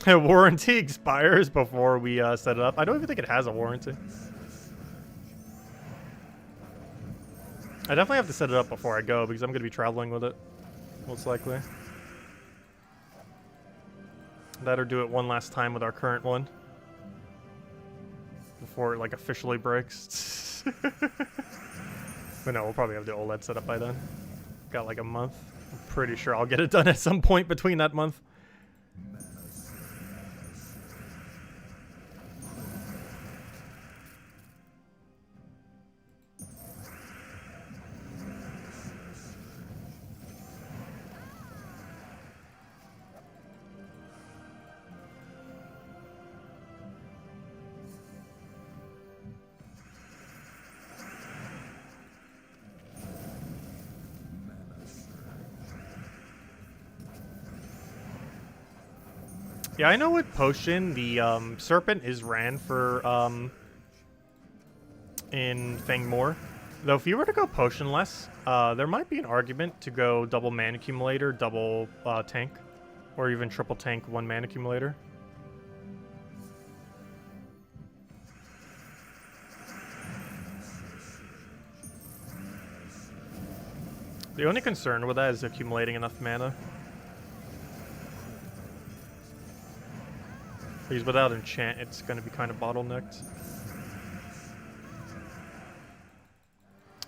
Warranty expires before we set it up. I don't even think it has a warranty. I definitely have to set it up before I go because I'm going to be traveling with it, most likely. That or do it one last time with our current one before it like officially breaks. But no, we'll probably have the OLED set up by then. Got like a month. I'm pretty sure I'll get it done at some point between that month. Yeah, I know with Potion, the Serpent is ran for in Fangmore. Though if you were to go potionless, there might be an argument to go double mana accumulator, double tank, or even triple tank, one mana accumulator. The only concern with that is accumulating enough mana. Because without enchant, it's going to be kind of bottlenecked.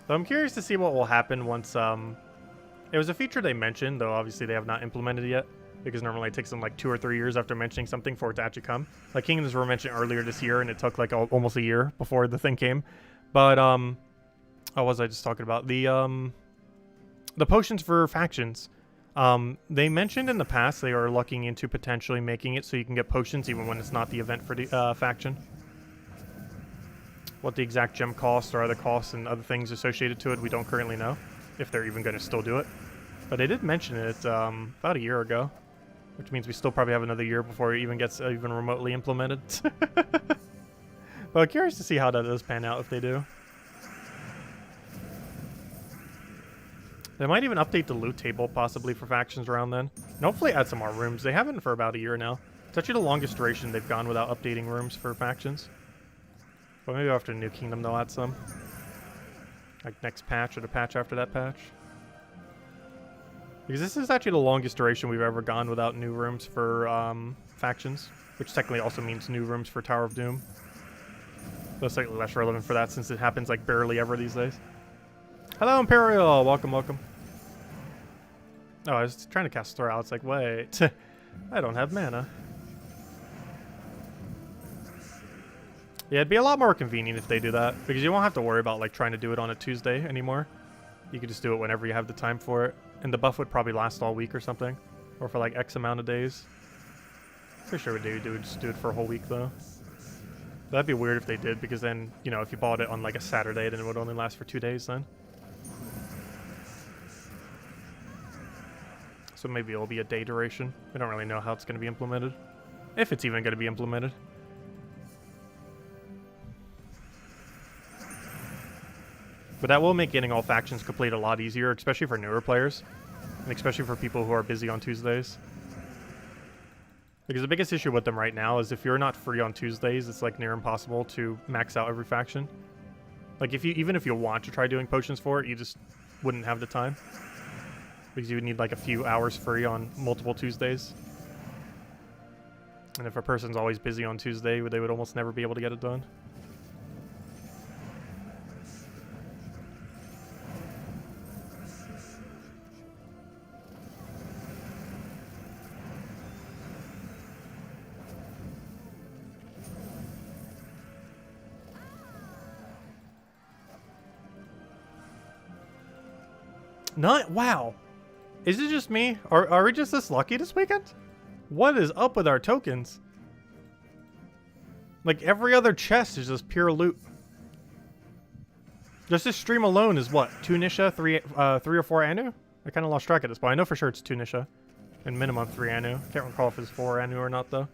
Though I'm curious to see what will happen once, it was a feature they mentioned, though obviously they have not implemented it yet, because normally it takes them like 2 or 3 years after mentioning something for it to actually come. Like Kingdoms were mentioned earlier this year, and it took like almost a year before the thing came. But, what was I just talking about? The potions for factions. They mentioned in the past they are looking into potentially making it so you can get potions even when it's not the event for the faction. What the exact gem cost or other costs and other things associated to it, we don't currently know. If they're even going to still do it. But they did mention it about a year ago. Which means we still probably have another year before it even gets even remotely implemented. But I'm curious to see how that does pan out if they do. They might even update the loot table possibly for factions around then. And hopefully add some more rooms. They haven't for about a year now. It's actually the longest duration they've gone without updating rooms for factions. But maybe after New Kingdom they'll add some. Like next patch or the patch after that patch. Because this is actually the longest duration we've ever gone without new rooms for factions. Which technically also means new rooms for Tower of Doom. Though slightly less relevant for that since it happens like barely ever these days. Hello, Imperial! Welcome, welcome. Oh, I was trying to cast Throw Out. It's like, wait. I don't have mana. Yeah, it'd be a lot more convenient if they do that. Because you won't have to worry about, like, trying to do it on a Tuesday anymore. You can just do it whenever you have the time for it. And the buff would probably last all week or something. Or for, like, X amount of days. Pretty sure we would just do it for a whole week, though. That'd be weird if they did, because then, you know, if you bought it on, like, a Saturday, then it would only last for 2 days then. So maybe it'll be a day duration. We don't really know how it's going to be implemented. If it's even going to be implemented. But that will make getting all factions complete a lot easier, especially for newer players. And especially for people who are busy on Tuesdays. Because the biggest issue with them right now is if you're not free on Tuesdays, it's like near impossible to max out every faction. Like even if you want to try doing potions for it, you just wouldn't have the time. Because you would need like a few hours free on multiple Tuesdays. And if a person's always busy on Tuesday, they would almost never be able to get it done. Wow. Is it just me? Are we just this lucky this weekend? What is up with our tokens? Like every other chest is just pure loot. Just this stream alone is what? 2 Nisha, 3 or 4 Anu? I kind of lost track of this, but I know for sure it's 2 Nisha. And minimum 3 Anu. Can't recall if it's 4 Anu or not though.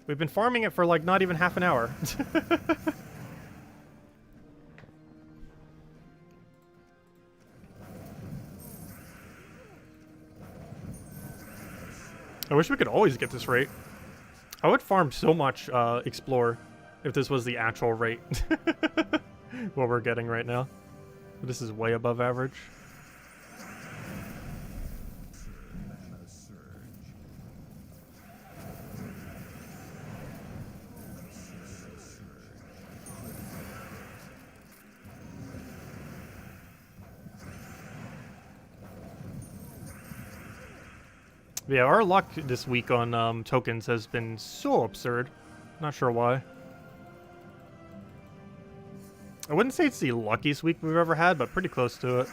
We've been farming it for like not even half an hour. I wish we could always get this rate. I would farm so much Explore if this was the actual rate. What we're getting right now. But this is way above average. Yeah, our luck this week on tokens has been so absurd. Not sure why. I wouldn't say it's the luckiest week we've ever had, but pretty close to it.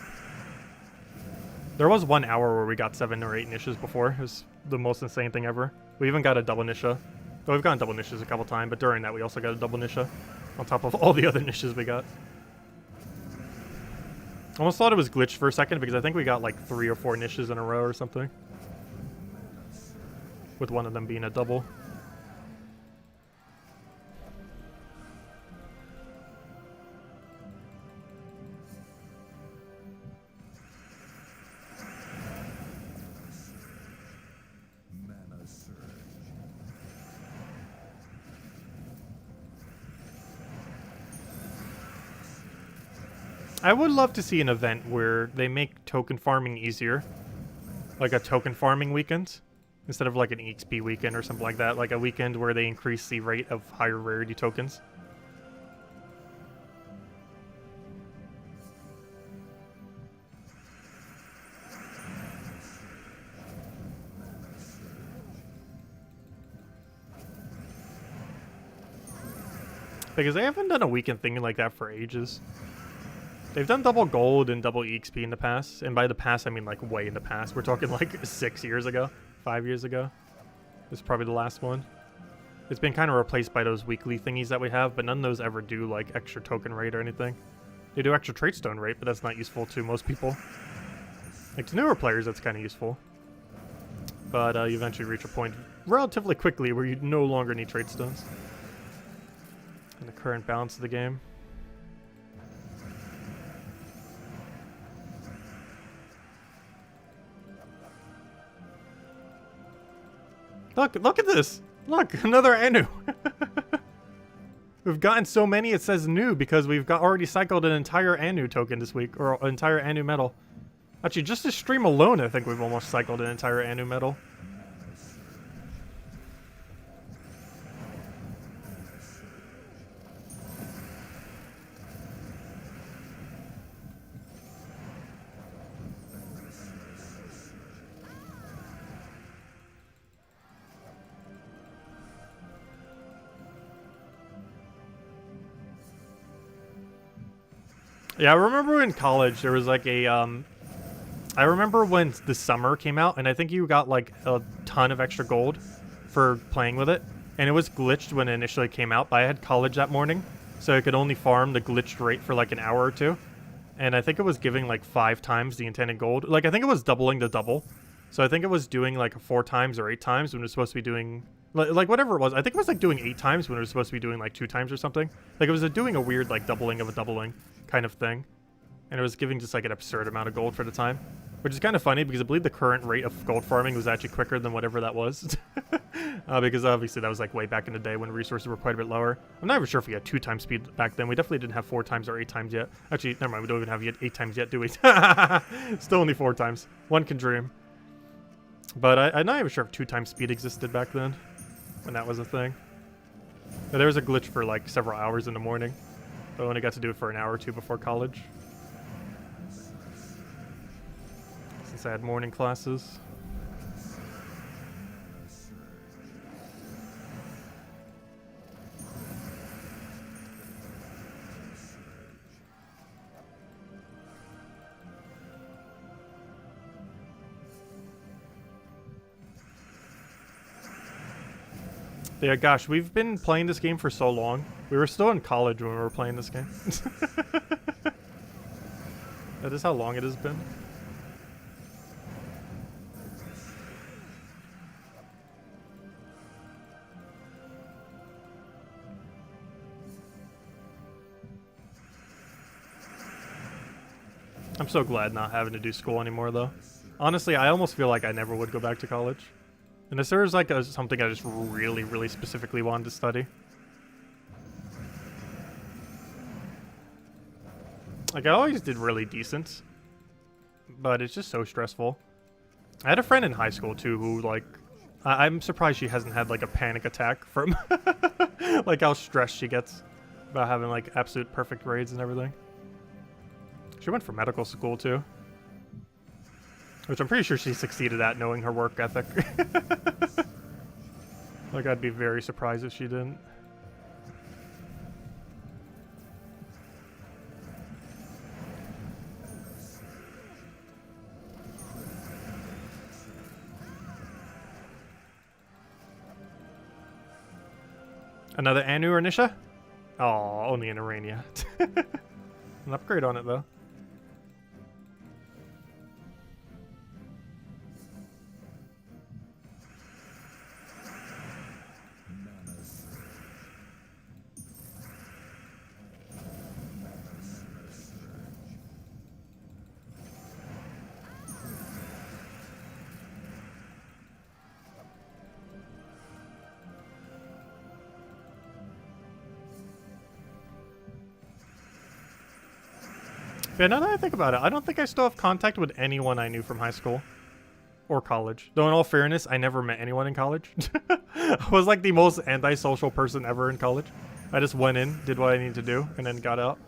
There was 1 hour where we got 7 or 8 Nishas before. It was the most insane thing ever. We even got a double Nisha. Well, we've gotten double Nishas a couple times, but during that we also got a double Nisha. On top of all the other Nishas we got. Almost thought it was glitched for a second because I think we got like 3 or 4 Nishas in a row or something. With one of them being a double. I would love to see an event where they make token farming easier. Like a token farming weekend. Instead of like an EXP weekend or something like that. Like a weekend where they increase the rate of higher rarity tokens. Because they haven't done a weekend thing like that for ages. They've done double gold and double EXP in the past. And by the past, I mean like way in the past. We're talking like 6 years ago. 5 years ago. This is probably the last one. It's been kind of replaced by those weekly thingies that we have, but none of those ever do like extra token rate or anything. They do extra trait stone rate, but that's not useful to most people. Like to newer players, that's kind of useful. But you eventually reach a point relatively quickly where you no longer need trait stones. In the current balance of the game. Look at this! Look, another Anu! We've gotten so many it says new because we've already cycled an entire Anu token this week, or an entire Anu medal. Actually, just this stream alone, I think we've almost cycled an entire Anu medal. Yeah, I remember in college there was like a, I remember when the summer came out, and I think you got like a ton of extra gold for playing with it, and it was glitched when it initially came out, but I had college that morning, so I could only farm the glitched rate for like an hour or two, and I think it was giving like 5 times the intended gold. Like, I think it was doubling the double, so I think it was doing like 4 times or 8 times when it was supposed to be doing, like whatever it was. I think it was like doing 8 times when it was supposed to be doing like 2 times or something. Like, it was doing a weird like doubling of a doubling kind of thing. And it was giving just like an absurd amount of gold for the time. Which is kind of funny because I believe the current rate of gold farming was actually quicker than whatever that was. Because obviously that was like way back in the day when resources were quite a bit lower. I'm not even sure if we had 2 times speed back then. We definitely didn't have 4 times or 8 times yet. Actually, never mind, we don't even have yet 8 times yet, do we? Still only 4 times. One can dream. But I'm not even sure if 2 times speed existed back then. When that was a thing. But there was a glitch for like several hours in the morning. But I only got to do it for an hour or 2 before college. Since I had morning classes. Yeah, gosh, we've been playing this game for so long. We were still in college when we were playing this game. That is how long it has been. I'm so glad not having to do school anymore, though. Honestly, I almost feel like I never would go back to college. Unless there was like something I just really, really specifically wanted to study. Like, I always did really decent. But it's just so stressful. I had a friend in high school, too, who, like... I'm surprised she hasn't had, like, a panic attack from... like, how stressed she gets about having, like, absolute perfect grades and everything. She went for medical school, too. Which I'm pretty sure she succeeded at, knowing her work ethic. Like, I'd be very surprised if she didn't. Another Anu or Nisha? Oh, only an Arania. An upgrade on it, though. Yeah, now that I think about it, I don't think I still have contact with anyone I knew from high school. Or college. Though in all fairness, I never met anyone in college. I was like the most antisocial person ever in college. I just went in, did what I needed to do, and then got out.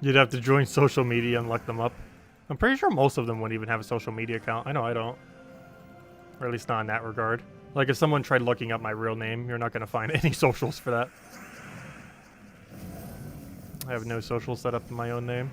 You'd have to join social media and look them up. I'm pretty sure most of them wouldn't even have a social media account. I know I don't. Or at least not in that regard. Like if someone tried looking up my real name, you're not going to find any socials for that. I have no socials set up in my own name.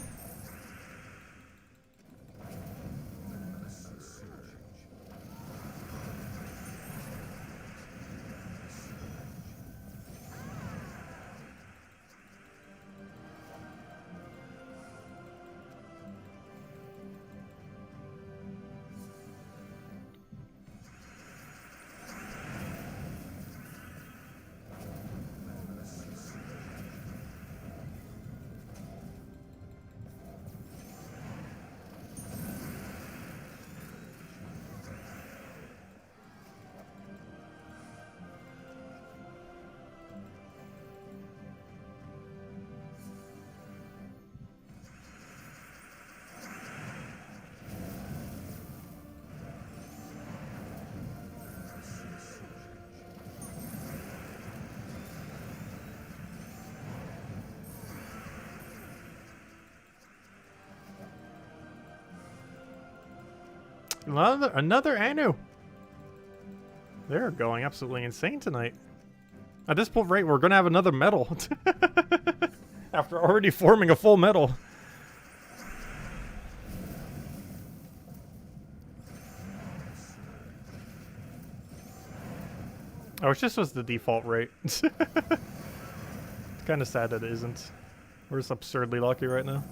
Another Anu. They're going absolutely insane tonight. At this point, right, we're gonna have another medal. After already forming a full medal. I wish this was the default rate. It's kind of sad that it isn't. We're just absurdly lucky right now.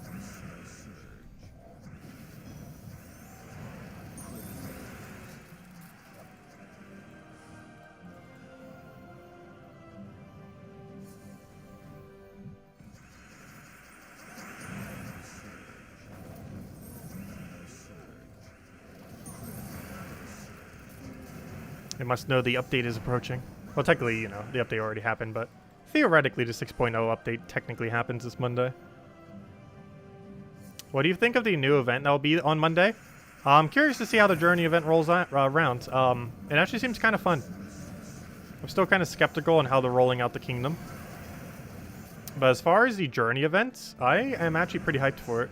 They must know the update is approaching. Well, technically, you know, the update already happened, but theoretically the 6.0 update technically happens this Monday. What do you think of the new event that will be on Monday? I'm curious to see how the Journey event rolls around. It actually seems kind of fun. I'm still kind of skeptical on how they're rolling out the kingdom. But as far as the Journey event, I am actually pretty hyped for it.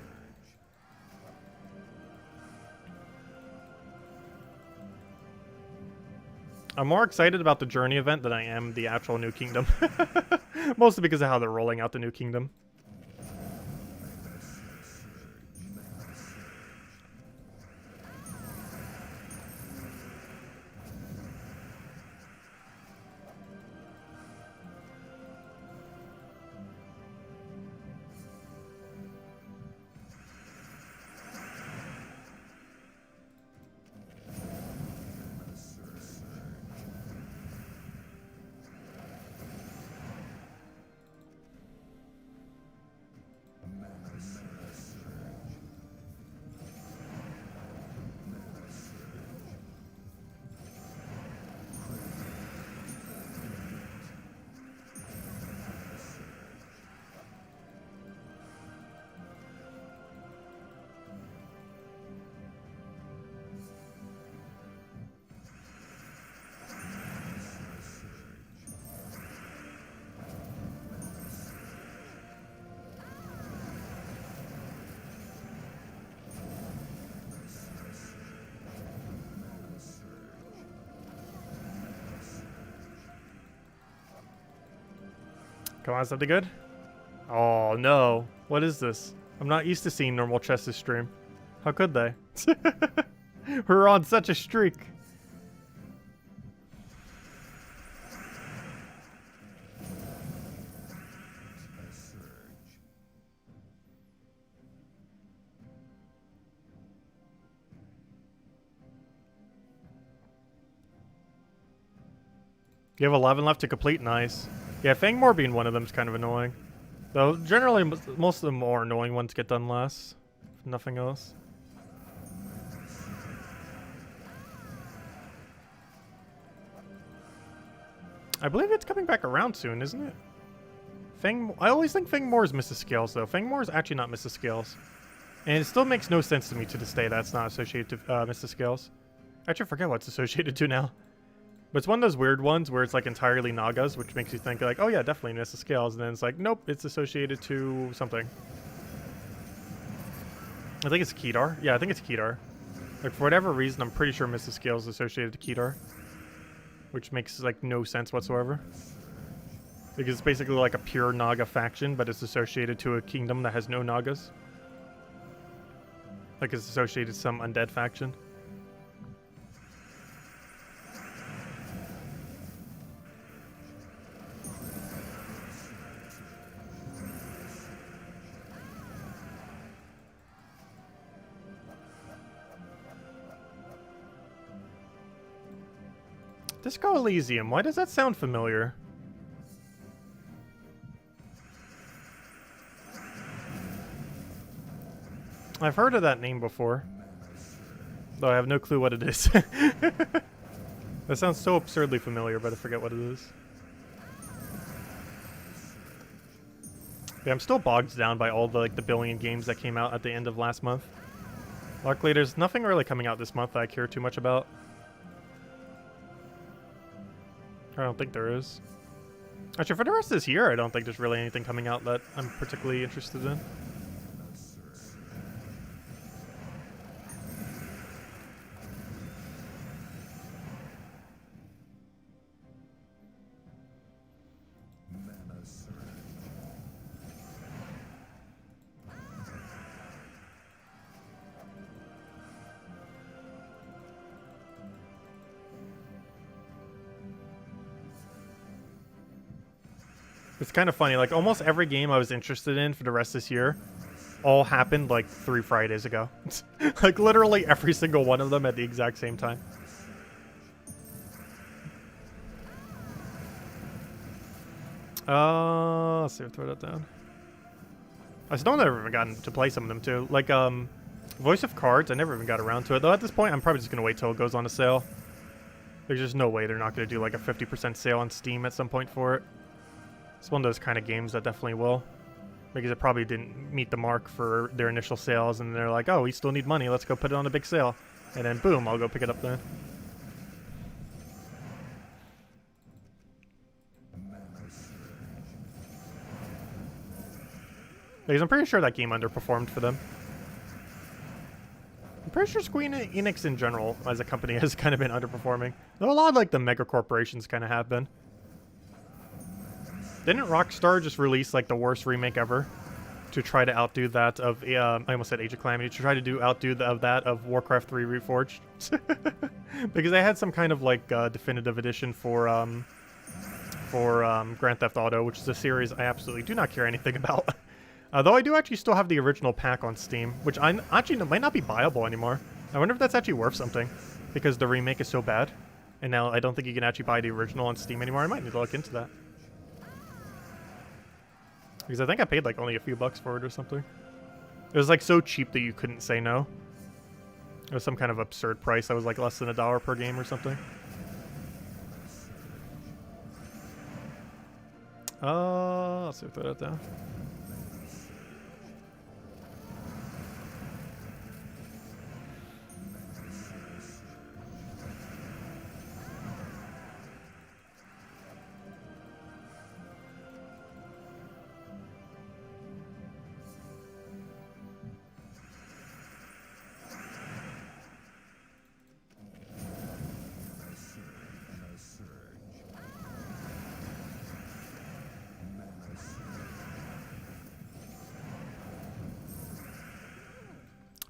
I'm more excited about the Journey event than I am the actual new kingdom. Mostly because of how they're rolling out the new kingdom. Come on, something good? Oh, no. What is this? I'm not used to seeing normal Chess's stream. How could they? We're on such a streak. You have 11 left to complete. Nice. Yeah, Fangmore being one of them is kind of annoying. Though generally, most of the more annoying ones get done last. If nothing else. I believe it's coming back around soon, isn't it? I always think Fangmore is Mrs. Scales, though. Fangmore is actually not Mrs. Scales. And it still makes no sense to me to this day that it's not associated to Mrs. Scales. Actually, I forget what it's associated to now. But it's one of those weird ones where it's like entirely Nagas, which makes you think like, oh yeah, definitely Mrs. Scales. And then it's like, nope, it's associated to something. I think it's Kedar. Yeah, I think it's Kedar. Like, for whatever reason, I'm pretty sure Mrs. Scales is associated to Kedar. Which makes, like, no sense whatsoever. Because it's basically like a pure Naga faction, but it's associated to a kingdom that has no Nagas. Like, it's associated to some undead faction. Disco Elysium, why does that sound familiar? I've heard of that name before. Though I have no clue what it is. That sounds so absurdly familiar, but I forget what it is. Yeah, I'm still bogged down by all the the billion games that came out at the end of last month. Luckily, there's nothing really coming out this month that I care too much about. I don't think there is. Actually, for the rest of this year, I don't think there's really anything coming out that I'm particularly interested in. It's kind of funny, like almost every game I was interested in for the rest of this year all happened like 3 Fridays ago. Like literally every single one of them at the exact same time. Let's see if I throw that down. I still never even gotten to play some of them too. Like Voice of Cards, I never even got around to it. Though at this point I'm probably just gonna wait till it goes on a sale. There's just no way they're not gonna do like a 50% sale on Steam at some point for it. It's one of those kind of games that definitely will. Because it probably didn't meet the mark for their initial sales, and they're like, oh, we still need money, let's go put it on a big sale. And then boom, I'll go pick it up then. Because I'm pretty sure that game underperformed for them. I'm pretty sure Square Enix in general, as a company, has kind of been underperforming. Though a lot of like the mega corporations kind of have been. Didn't Rockstar just release like the worst remake ever to try to outdo that of I almost said Age of Calamity, to try to outdo that of Warcraft 3 Reforged? Because they had some kind of like definitive edition for Grand Theft Auto, which is a series I absolutely do not care anything about. Though I do actually still have the original pack on Steam, which actually might not be buyable anymore. I wonder if that's actually worth something, because the remake is so bad, and now I don't think you can actually buy the original on Steam anymore. I might need to look into that. Because I think I paid like only a few bucks for it or something. It was like so cheap that you couldn't say no. It was some kind of absurd price that was like less than $1 per game or something. Let's see if I throw that down.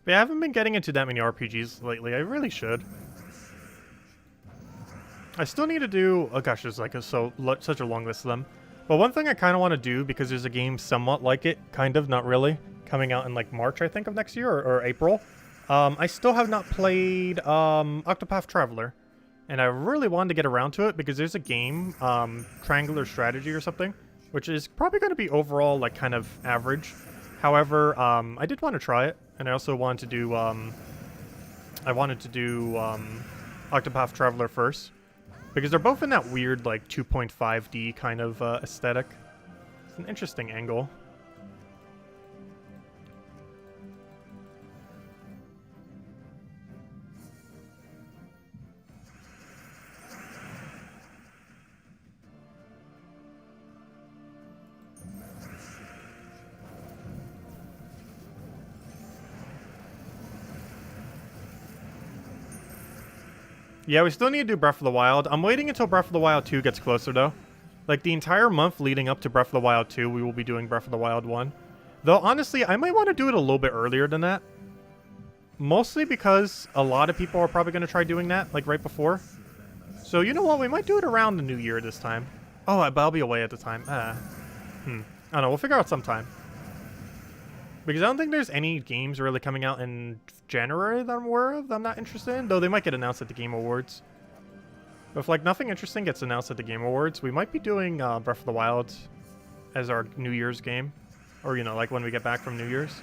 But yeah, I haven't been getting into that many RPGs lately. I really should. I still need to do... Oh gosh, there's like such a long list of them. But one thing I kind of want to do, because there's a game somewhat like it, kind of, not really, coming out in like March, I think, of next year, or April. I still have not played Octopath Traveler. And I really wanted to get around to it because there's a game, Triangular Strategy or something, which is probably going to be overall like kind of average. However, I did want to try it, and I also wanted to do Octopath Traveler first, because they're both in that weird like 2.5D kind of aesthetic. It's an interesting angle. Yeah, we still need to do Breath of the Wild. I'm waiting until Breath of the Wild 2 gets closer, though. Like, the entire month leading up to Breath of the Wild 2, we will be doing Breath of the Wild 1. Though, honestly, I might want to do it a little bit earlier than that. Mostly because a lot of people are probably going to try doing that, like, right before. So, you know what? We might do it around the new year this time. Oh, but I'll be away at the time. I don't know. We'll figure out sometime. Because I don't think there's any games really coming out in January that I'm aware of that I'm not interested in. Though they might get announced at the Game Awards. But if like nothing interesting gets announced at the Game Awards, we might be doing Breath of the Wild as our New Year's game. Or, you know, like when we get back from New Year's.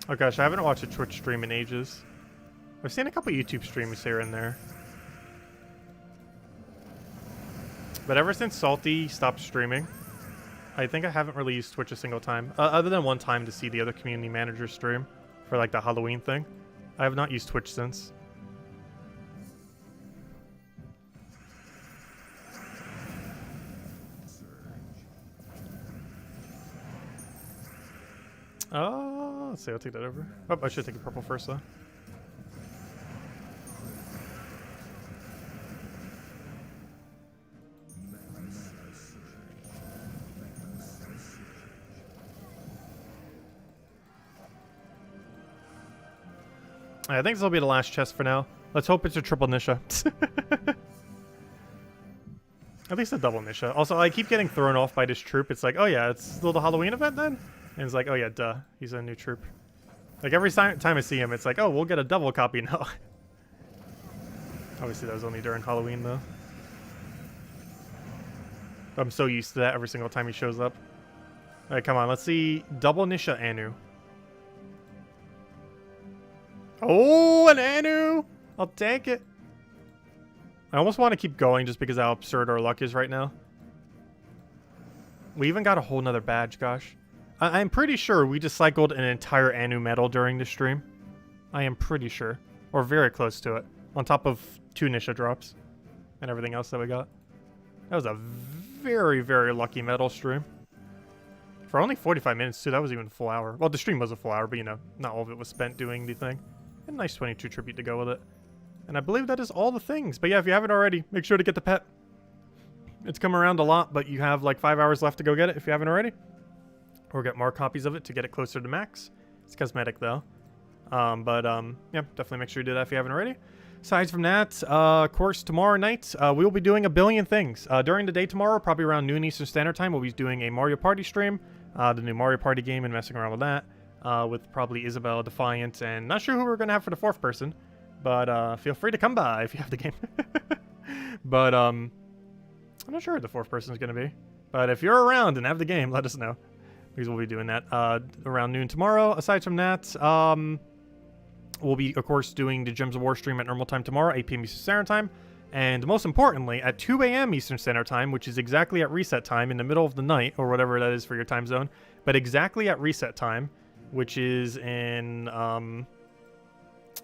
Oh gosh, I haven't watched a Twitch stream in ages. I've seen a couple YouTube streams here and there. But ever since Salty stopped streaming, I think I haven't really used Twitch a single time. Other than one time to see the other community manager stream for like the Halloween thing. I have not used Twitch since. Let's see, I'll take that over. Oh, I should take the purple first, though. I think this will be the last chest for now. Let's hope it's a triple Nisha. At least a double Nisha. Also, I keep getting thrown off by this troop. It's like, oh yeah, it's still the Halloween event then? And it's like, oh yeah, duh. He's a new troop. Like every time I see him, it's like, oh, we'll get a double copy now. Obviously, that was only during Halloween, though. I'm so used to that every single time he shows up. Alright, come on. Let's see. Double Nisha Anu. Oh, an Anu! I'll take it. I almost want to keep going just because how absurd our luck is right now. We even got a whole nother badge, gosh. I'm pretty sure we just cycled an entire Anu medal during this stream. I am pretty sure. Or very close to it. On top of 2 Nisha drops. And everything else that we got. That was a very, very lucky medal stream. For only 45 minutes, too. That was even a full hour. Well, the stream was a full hour, but, you know, not all of it was spent doing the thing. A nice 22 tribute to go with it. And I believe that is all the things. But, yeah, if you haven't already, make sure to get the pet. It's come around a lot, but you have, like, 5 hours left to go get it if you haven't already. Or get more copies of it to get it closer to max. It's cosmetic, though. Yeah, definitely make sure you do that if you haven't already. Aside from that, of course, tomorrow night, we will be doing a billion things. During the day tomorrow, probably around noon Eastern Standard Time, we'll be doing a Mario Party stream. The new Mario Party game and messing around with that. With probably Isabel, Defiant, and not sure who we're going to have for the 4th person. But feel free to come by if you have the game. But I'm not sure who the 4th person is going to be. But if you're around and have the game, let us know. Because we'll be doing that around noon tomorrow. Aside from that, we'll be, of course, doing the Gems of War stream at normal time tomorrow, 8 p.m. Eastern Standard Time. And most importantly, at 2 a.m. Eastern Standard Time, which is exactly at reset time in the middle of the night, or whatever that is for your time zone. But exactly at reset time, which is in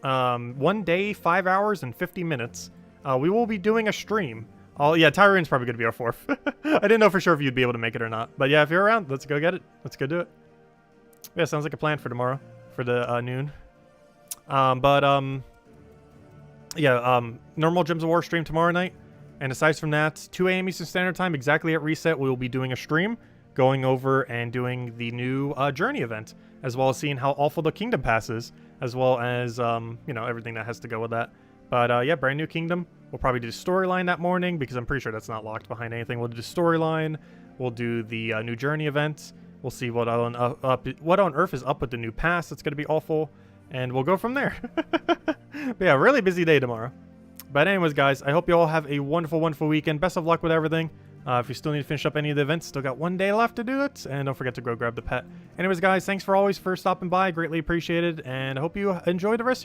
1 day, 5 hours, and 50 minutes, we will be doing a stream. Yeah, Tyrian's probably going to be our 4th. I didn't know for sure if you'd be able to make it or not. But yeah, if you're around, let's go get it. Let's go do it. Yeah, sounds like a plan for tomorrow, for the noon. yeah, normal Gems of War stream tomorrow night. And aside from that, 2 a.m. Eastern Standard Time, exactly at reset, we will be doing a stream, going over and doing the new Journey event, as well as seeing how awful the Kingdom Pass is, as well as, you know, everything that has to go with that. But, yeah, brand new Kingdom. We'll probably do storyline that morning, because I'm pretty sure that's not locked behind anything. We'll do storyline. We'll do the new Journey event. We'll see what on earth is up with the new pass. It's going to be awful. And we'll go from there. But yeah, really busy day tomorrow. But anyways, guys, I hope you all have a wonderful, wonderful weekend. Best of luck with everything. If you still need to finish up any of the events, still got 1 day left to do it. And don't forget to go grab the pet. Anyways, guys, thanks for stopping by. Greatly appreciated. And I hope you enjoy the rest of your